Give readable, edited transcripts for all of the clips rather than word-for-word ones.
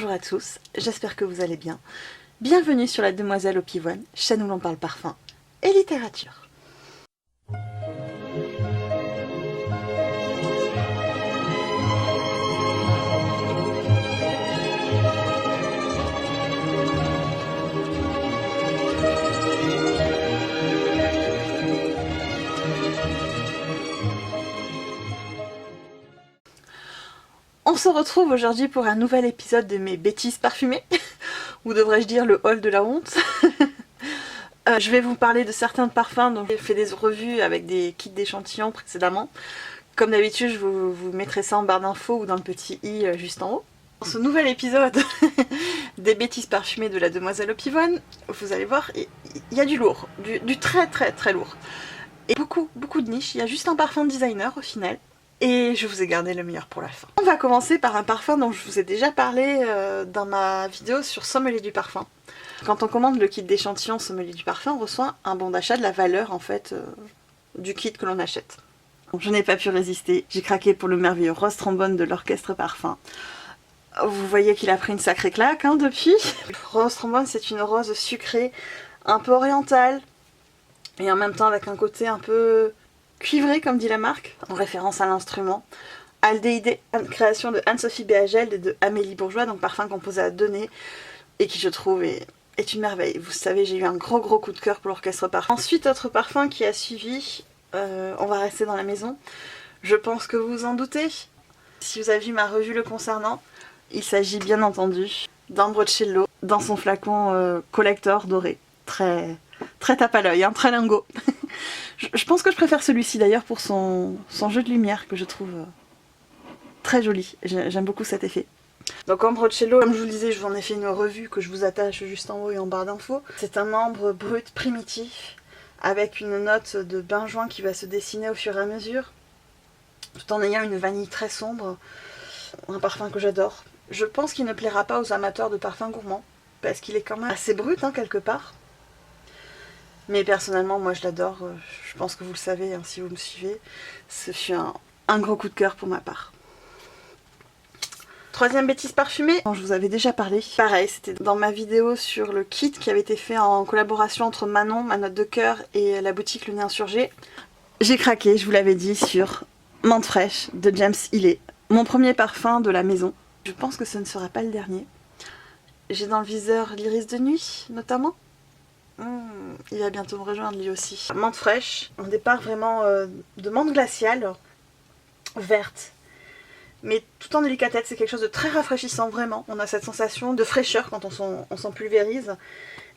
Bonjour à tous, j'espère que vous allez bien. Bienvenue sur la Demoiselle au Pivoine, chaîne où l'on parle parfum et littérature. On se retrouve aujourd'hui pour un nouvel épisode de mes bêtises parfumées, ou devrais-je dire le haul de la honte. Je vais vous parler de certains parfums dont j'ai fait des revues avec des kits d'échantillons précédemment. Comme d'habitude, je vous mettrai ça en barre d'infos ou dans le petit i juste en haut. Dans ce nouvel épisode des bêtises parfumées de la Demoiselle au Pivoine, vous allez voir, il y a du lourd, du très très très lourd. Et beaucoup de niches, il y a juste un parfum de designer au final. Et je vous ai gardé le meilleur pour la fin. On va commencer par un parfum dont je vous ai déjà parlé dans ma vidéo sur Sommelier du parfum. Quand on commande le kit d'échantillon Sommelier du parfum, on reçoit un bon d'achat de la valeur en fait du kit que l'on achète. Je n'ai pas pu résister, j'ai craqué pour le merveilleux rose trombone de l'Orchestre Parfum. Vous voyez qu'il a pris une sacrée claque hein, depuis. Rose trombone, c'est une rose sucrée, un peu orientale, et en même temps avec un côté un peu cuivré comme dit la marque, en référence à l'instrument. Aldéhyde, création de Anne-Sophie Béagel et de Amélie Bourgeois, donc parfum composé à deux nez, et qui je trouve est une merveille. Vous savez, j'ai eu un gros coup de cœur pour l'Orchestre Parfum. Ensuite, autre parfum qui a suivi, on va rester dans la maison. Je pense que vous vous en doutez. Si vous avez vu ma revue le concernant, il s'agit bien entendu d'Ambrocello dans son flacon collector doré. Très tape à l'œil, hein, très lingot. Je pense que je préfère celui-ci d'ailleurs pour son jeu de lumière que je trouve très joli. J'aime beaucoup cet effet. Donc Ambrocello, comme je vous le disais, je vous en ai fait une revue que je vous attache juste en haut et en barre d'infos. C'est un ambre brut primitif avec une note de benjoin qui va se dessiner au fur et à mesure, tout en ayant une vanille très sombre. Un parfum que j'adore. Je pense qu'il ne plaira pas aux amateurs de parfums gourmands parce qu'il est quand même assez brut hein, quelque part. Mais personnellement, moi je l'adore, je pense que vous le savez hein, si vous me suivez. Ce fut un gros coup de cœur pour ma part. Troisième bêtise parfumée, dont je vous avais déjà parlé. Pareil, c'était dans ma vidéo sur le kit qui avait été fait en collaboration entre Manon, ma note de cœur, et la boutique Le Nez Insurgé. J'ai craqué, je vous l'avais dit, sur Menthe Fraîche de James Hillet. Mon premier parfum de la maison. Je pense que ce ne sera pas le dernier. J'ai dans le viseur l'Iris de nuit, notamment. Il va bientôt me rejoindre lui aussi. Menthe fraîche, un départ vraiment de menthe glaciale, verte, mais tout en délicatesse, c'est quelque chose de très rafraîchissant vraiment. On a cette sensation de fraîcheur quand on s'en pulvérise,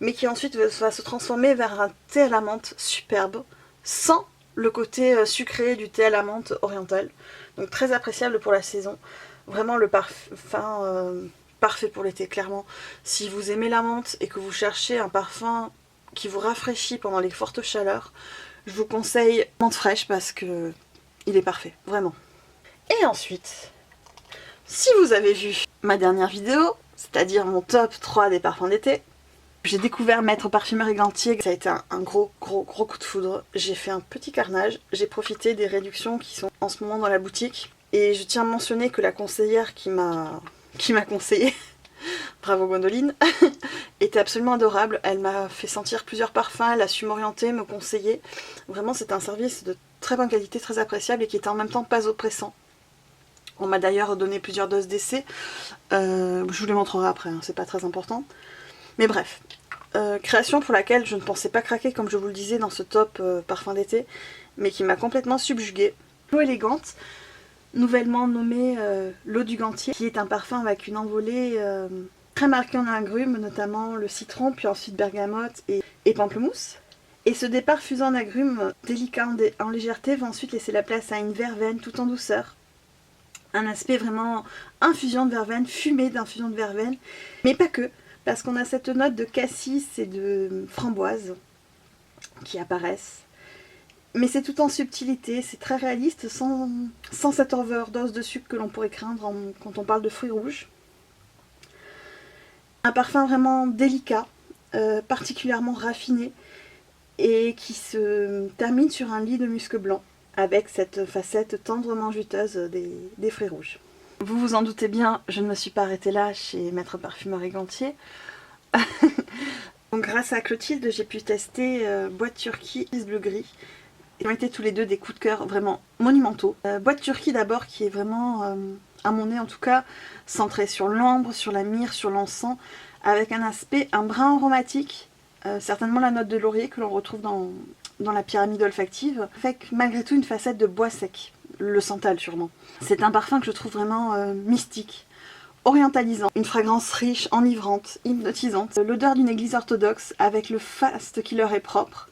mais qui ensuite va se transformer vers un thé à la menthe superbe, sans le côté sucré du thé à la menthe oriental. Donc très appréciable pour la saison. Vraiment le parfum parfait pour l'été, clairement. Si vous aimez la menthe et que vous cherchez un parfum qui vous rafraîchit pendant les fortes chaleurs, je vous conseille menthe fraîche parce que il est parfait, vraiment. Et ensuite, si vous avez vu ma dernière vidéo, c'est-à-dire mon top 3 des parfums d'été, j'ai découvert Maître Parfumeur et Gantier, ça a été un gros coup de foudre. J'ai fait un petit carnage, j'ai profité des réductions qui sont en ce moment dans la boutique, et je tiens à mentionner que la conseillère qui m'a conseillé, bravo Gwendoline, était absolument adorable. Elle m'a fait sentir plusieurs parfums, elle a su m'orienter, me conseiller. Vraiment c'est un service de très bonne qualité, très appréciable et qui était en même temps pas oppressant. On m'a d'ailleurs donné plusieurs doses d'essai, je vous les montrerai après, hein, c'est pas très important. Mais bref, création pour laquelle je ne pensais pas craquer comme je vous le disais dans ce top parfum d'été, mais qui m'a complètement subjuguée. L'eau élégante, nouvellement nommée l'eau du Gantier, qui est un parfum avec une envolée très marquée en agrumes, notamment le citron, puis ensuite bergamote et pamplemousse. Et ce départ fusant en agrumes délicat en légèreté va ensuite laisser la place à une verveine tout en douceur. Un aspect vraiment infusion de verveine, fumée d'infusion de verveine, mais pas que, parce qu'on a cette note de cassis et de framboise qui apparaissent. Mais c'est tout en subtilité, c'est très réaliste, sans cette overdose de sucre que l'on pourrait craindre quand on parle de fruits rouges. Un parfum vraiment délicat, particulièrement raffiné, et qui se termine sur un lit de musc blanc, avec cette facette tendrement juteuse des fruits rouges. Vous vous en doutez bien, je ne me suis pas arrêtée là chez Maître Parfumeur et Gantier. Donc grâce à Clotilde, j'ai pu tester Boîte Turquie Iris Bleu Gris. Ils ont été tous les deux des coups de cœur vraiment monumentaux. Boîte Turquie d'abord, qui est vraiment, à mon nez en tout cas, centrée sur l'ambre, sur la myrrhe, sur l'encens, avec un aspect, un brin aromatique, certainement la note de laurier que l'on retrouve dans la pyramide olfactive, avec malgré tout une facette de bois sec, le santal sûrement. C'est un parfum que je trouve vraiment mystique, orientalisant, une fragrance riche, enivrante, hypnotisante, l'odeur d'une église orthodoxe avec le faste qui leur est propre,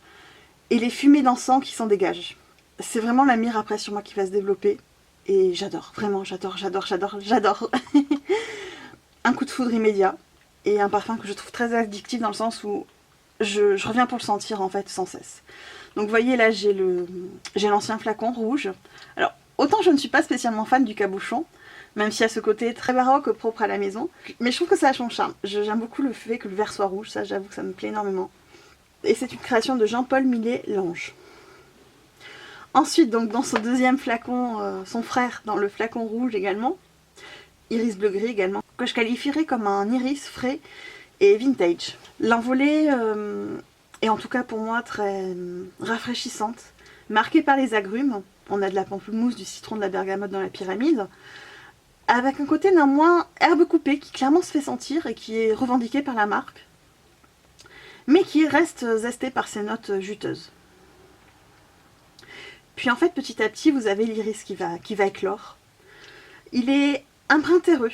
et les fumées d'encens qui s'en dégagent. C'est vraiment la myrrhe après sur moi qui va se développer, et j'adore, vraiment j'adore. Un coup de foudre immédiat, et un parfum que je trouve très addictif dans le sens où je reviens pour le sentir en fait sans cesse. Donc vous voyez là j'ai l'ancien flacon rouge. Alors autant je ne suis pas spécialement fan du cabochon, même s'il y a ce côté très baroque propre à la maison, mais je trouve que ça a son charme. J'aime beaucoup le fait que le verre soit rouge, ça j'avoue que ça me plaît énormément. Et c'est une création de Jean-Paul Millet Lange. Ensuite donc dans ce deuxième flacon, son frère dans le flacon rouge également, Iris Bleu Gris également, que je qualifierais comme un iris frais et vintage. L'envolée est en tout cas pour moi très rafraîchissante, marquée par les agrumes. On a de la pamplemousse, du citron, de la bergamote dans la pyramide, avec un côté néanmoins herbe coupée qui clairement se fait sentir et qui est revendiqué par la marque, mais qui reste zesté par ses notes juteuses. Puis en fait petit à petit vous avez l'iris qui va éclore. Il est un brin terreux,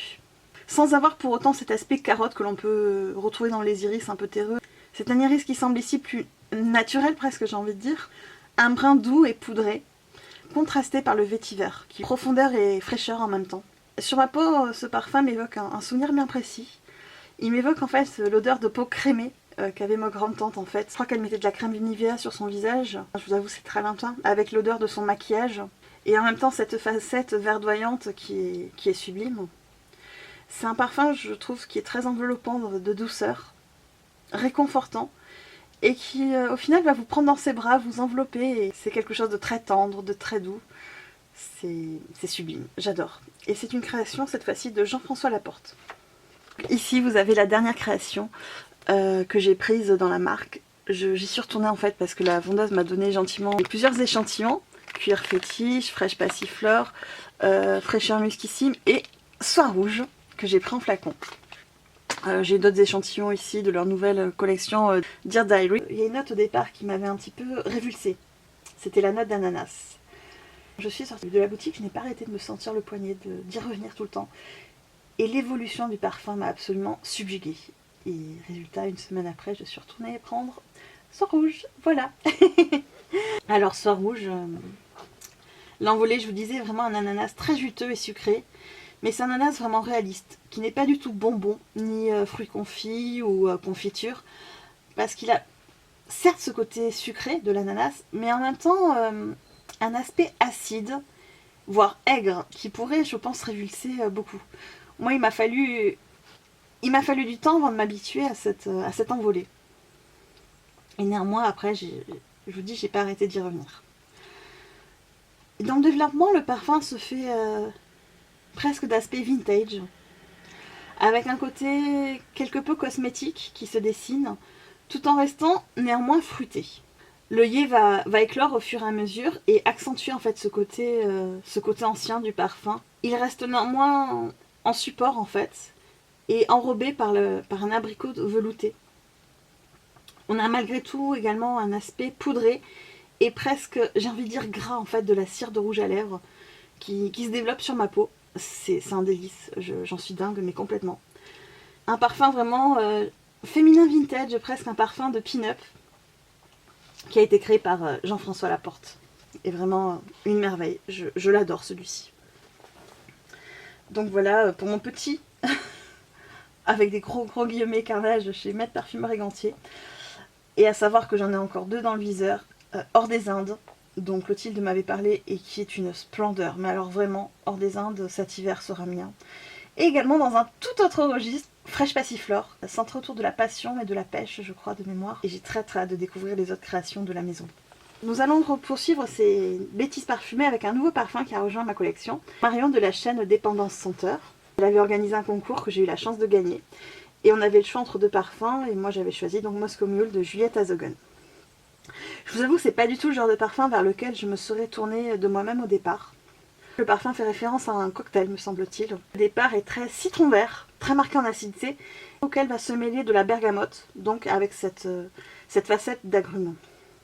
sans avoir pour autant cet aspect carotte que l'on peut retrouver dans les iris un peu terreux. C'est un iris qui semble ici plus naturel presque, j'ai envie de dire, un brin doux et poudré, contrasté par le vétiver, qui est profondeur et fraîcheur en même temps. Sur ma peau, ce parfum m'évoque un souvenir bien précis. Il m'évoque en fait l'odeur de peau crémée qu'avait ma grande-tante en fait. Je crois qu'elle mettait de la crème de Nivea sur son visage, je vous avoue c'est très lointain, avec l'odeur de son maquillage, et en même temps cette facette verdoyante qui est sublime. C'est un parfum, je trouve, qui est très enveloppant de douceur, réconfortant, et qui au final va vous prendre dans ses bras, vous envelopper, et c'est quelque chose de très tendre, de très doux. C'est sublime, j'adore. Et c'est une création cette fois-ci de Jean-François Laporte. Ici vous avez la dernière création que j'ai prise dans la marque. J'y suis retournée en fait parce que la vendeuse m'a donné gentiment plusieurs échantillons. Cuir fétiche, fraîche passiflore, fraîcheur muscissime et soie rouge que j'ai pris en flacon. J'ai d'autres échantillons ici de leur nouvelle collection Dear Diary. Il y a une note au départ qui m'avait un petit peu révulsée. C'était la note d'ananas. Je suis sortie de la boutique, je n'ai pas arrêté de me sentir le poignet, d'y revenir tout le temps. Et l'évolution du parfum m'a absolument subjuguée. Et résultat, une semaine après, je suis retournée prendre soie rouge. Voilà. Alors soie rouge, l'envolée, je vous disais, vraiment un ananas très juteux et sucré. Mais c'est un ananas vraiment réaliste, qui n'est pas du tout bonbon, ni fruits confits ou confiture. Parce qu'il a certes ce côté sucré de l'ananas, mais en même temps un aspect acide, voire aigre, qui pourrait, je pense, révulser beaucoup. Moi, il m'a fallu du temps avant de m'habituer à cette envolée. Et néanmoins, après, je vous dis, j'ai pas arrêté d'y revenir. Et dans le développement, le parfum se fait presque d'aspect vintage, avec un côté quelque peu cosmétique qui se dessine, tout en restant néanmoins fruité. L'œillet va éclore au fur et à mesure et accentuer en fait ce côté ancien du parfum. Il reste néanmoins en support en fait, et enrobé par un abricot velouté. On a malgré tout également un aspect poudré et presque, j'ai envie de dire gras en fait, de la cire de rouge à lèvres qui se développe sur ma peau. C'est un délice, j'en suis dingue mais complètement. Un parfum vraiment féminin vintage, presque un parfum de pin-up qui a été créé par Jean-François Laporte. Et vraiment une merveille, je l'adore celui-ci. Donc voilà pour mon petit, avec des gros guillemets carnage chez Maître Parfumeur et Gantier. Et à savoir que j'en ai encore deux dans le viseur, hors des Indes, dont Clotilde m'avait parlé et qui est une splendeur. Mais alors vraiment, hors des Indes, cet hiver sera mien. Et également dans un tout autre registre, fraîche passiflore, centré autour de la passion et de la pêche, je crois, de mémoire. Et j'ai très hâte de découvrir les autres créations de la maison. Nous allons poursuivre ces bêtises parfumées avec un nouveau parfum qui a rejoint ma collection. Marion de la chaîne Dépendance Senteur. Elle avait organisé un concours que j'ai eu la chance de gagner. Et on avait le choix entre deux parfums et moi j'avais choisi donc Moscow Mule de Juliette Azogun. Je vous avoue que c'est pas du tout le genre de parfum vers lequel je me serais tournée de moi-même au départ. Le parfum fait référence à un cocktail me semble-t-il. Le départ est très citron vert, très marqué en acidité, auquel va se mêler de la bergamote, donc avec cette facette d'agrumes.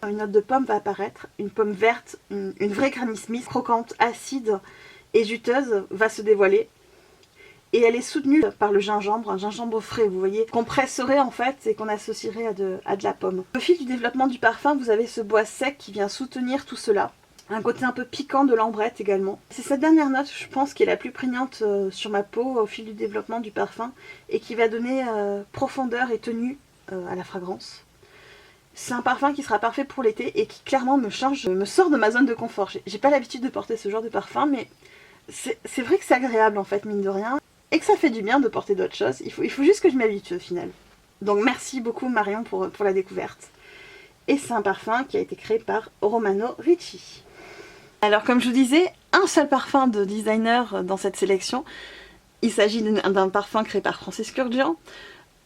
Une note de pomme va apparaître, une pomme verte, une vraie Granny Smith, croquante, acide et juteuse va se dévoiler. Et elle est soutenue par le gingembre, un gingembre frais, vous voyez, qu'on presserait en fait et qu'on associerait à de la pomme. Au fil du développement du parfum, vous avez ce bois sec qui vient soutenir tout cela. Un côté un peu piquant de l'ambrette également. C'est cette dernière note, je pense, qui est la plus prégnante sur ma peau au fil du développement du parfum et qui va donner profondeur et tenue à la fragrance. C'est un parfum qui sera parfait pour l'été et qui clairement me sort de ma zone de confort. J'ai pas l'habitude de porter ce genre de parfum, mais c'est vrai que c'est agréable en fait, mine de rien. Et que ça fait du bien de porter d'autres choses. Il faut juste que je m'habitue au final. Donc merci beaucoup Marion pour la découverte. Et c'est un parfum qui a été créé par Romano Ricci. Alors comme je vous disais, un seul parfum de designer dans cette sélection. Il s'agit d'un parfum créé par Francis Kurkdjian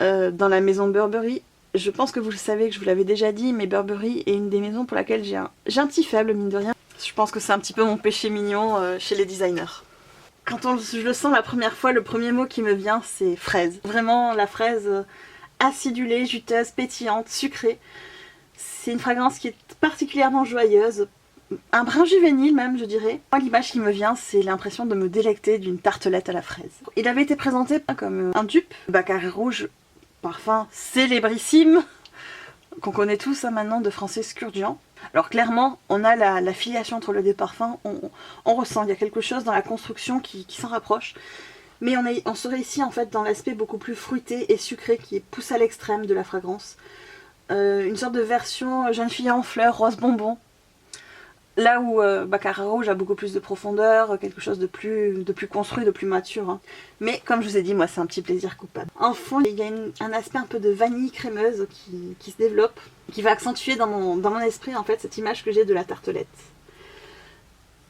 dans la maison Burberry. Je pense que vous le savez, que je vous l'avais déjà dit, mais Burberry est une des maisons pour laquelle j'ai un petit faible, mine de rien. Je pense que c'est un petit peu mon péché mignon chez les designers. Quand je le sens la première fois, le premier mot qui me vient, c'est fraise. Vraiment la fraise acidulée, juteuse, pétillante, sucrée. C'est une fragrance qui est particulièrement joyeuse, un brin juvénile même, je dirais. Moi, l'image qui me vient, c'est l'impression de me délecter d'une tartelette à la fraise. Il avait été présenté comme un dupe, Baccarat Rouge, parfum célébrissime, qu'on connaît tous maintenant, de Francis Kurkdjian. Alors clairement, on a la filiation entre les deux parfums, on ressent, il y a quelque chose dans la construction qui s'en rapproche. Mais on serait ici en fait dans l'aspect beaucoup plus fruité et sucré qui est poussé à l'extrême de la fragrance. Une sorte de version jeune fille en fleurs, rose bonbon. Là où Baccarat Rouge a beaucoup plus de profondeur, quelque chose de plus construit, de plus mature. Hein. Mais comme je vous ai dit, moi c'est un petit plaisir coupable. En fond, il y a un aspect un peu de vanille crémeuse qui se développe, qui va accentuer dans mon esprit en fait cette image que j'ai de la tartelette.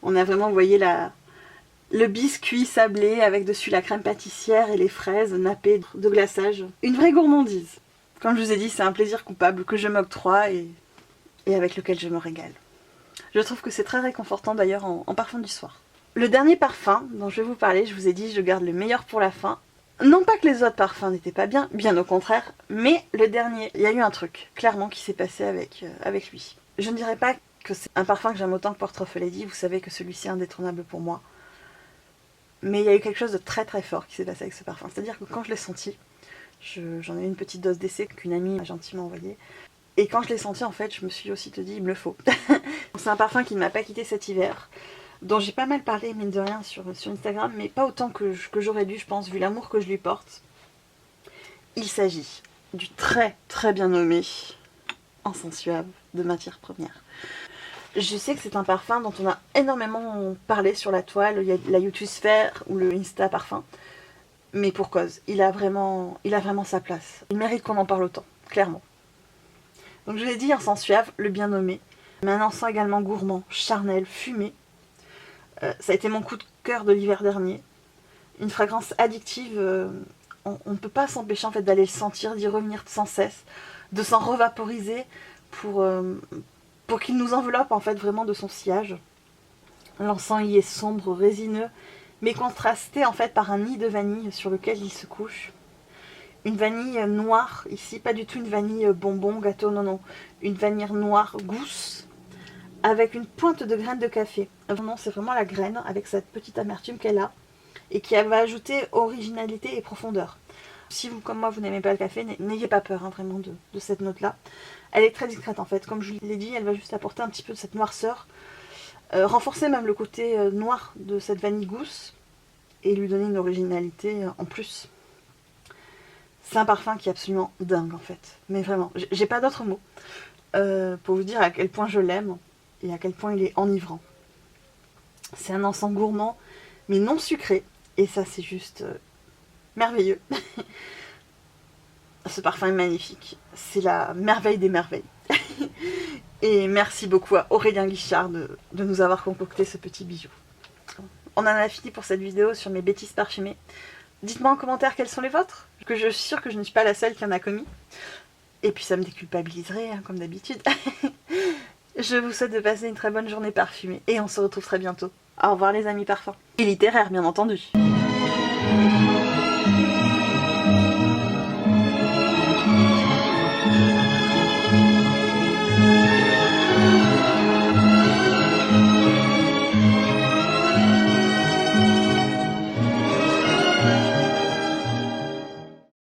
On a vraiment, vous voyez, le biscuit sablé avec dessus la crème pâtissière et les fraises nappées de glaçage. Une vraie gourmandise. Comme je vous ai dit, c'est un plaisir coupable que je m'octroie et avec lequel je me régale. Je trouve que c'est très réconfortant d'ailleurs en parfum du soir. Le dernier parfum dont je vais vous parler, je vous ai dit, je garde le meilleur pour la fin. Non pas que les autres parfums n'étaient pas bien, bien au contraire, mais le dernier, il y a eu un truc, clairement, qui s'est passé avec lui. Je ne dirais pas que c'est un parfum que j'aime autant que Porte-Royal Lady, vous savez que celui-ci est indétrônable pour moi. Mais il y a eu quelque chose de très très fort qui s'est passé avec ce parfum. C'est-à-dire que quand je l'ai senti, j'en ai eu une petite dose d'essai qu'une amie m'a gentiment envoyée. Et quand je l'ai senti, en fait, je me suis aussi dit, il me le faut. C'est un parfum qui ne m'a pas quitté cet hiver, dont j'ai pas mal parlé, mine de rien, sur Instagram, mais pas autant que j'aurais dû, je pense, vu l'amour que je lui porte. Il s'agit du très très bien nommé Encens Suave de Matière Première. Je sais que c'est un parfum dont on a énormément parlé sur la toile, il y a la Youtube-sphère ou le Insta Parfum, mais pour cause, il a vraiment sa place. Il mérite qu'on en parle autant, clairement. Donc je l'ai dit, Encens Suave, le bien nommé, mais un encens également gourmand, charnel, fumé. Ça a été mon coup de cœur de l'hiver dernier. Une fragrance addictive, on ne peut pas s'empêcher en fait d'aller le sentir, d'y revenir sans cesse, de s'en revaporiser pour qu'il nous enveloppe en fait vraiment de son sillage. L'encens y est sombre, résineux, mais contrasté en fait par un nid de vanille sur lequel il se couche. Une vanille noire, ici, pas du tout une vanille bonbon, gâteau, non, non. Une vanille noire gousse, avec une pointe de graines de café. Non, c'est vraiment la graine, avec cette petite amertume qu'elle a, et qui va ajouter originalité et profondeur. Si vous, comme moi, vous n'aimez pas le café, n'ayez pas peur, hein, vraiment, de cette note-là. Elle est très discrète, en fait. Comme je l'ai dit, elle va juste apporter un petit peu de cette noirceur, renforcer même le côté noir de cette vanille gousse, et lui donner une originalité en plus. C'est un parfum qui est absolument dingue en fait, mais vraiment, j'ai pas d'autres mots pour vous dire à quel point je l'aime et à quel point il est enivrant. C'est un encens gourmand, mais non sucré, et ça c'est juste merveilleux. Ce parfum est magnifique, c'est la merveille des merveilles. Et merci beaucoup à Aurélien Guichard de nous avoir concocté ce petit bijou. On en a fini pour cette vidéo sur mes bêtises parfumées. Dites-moi en commentaire quelles sont les vôtres, que je suis sûre que je ne suis pas la seule qui en a commis. Et puis ça me déculpabiliserait, hein, comme d'habitude. Je vous souhaite de passer une très bonne journée parfumée et on se retrouve très bientôt. Au revoir les amis parfums. Et littéraires bien entendu.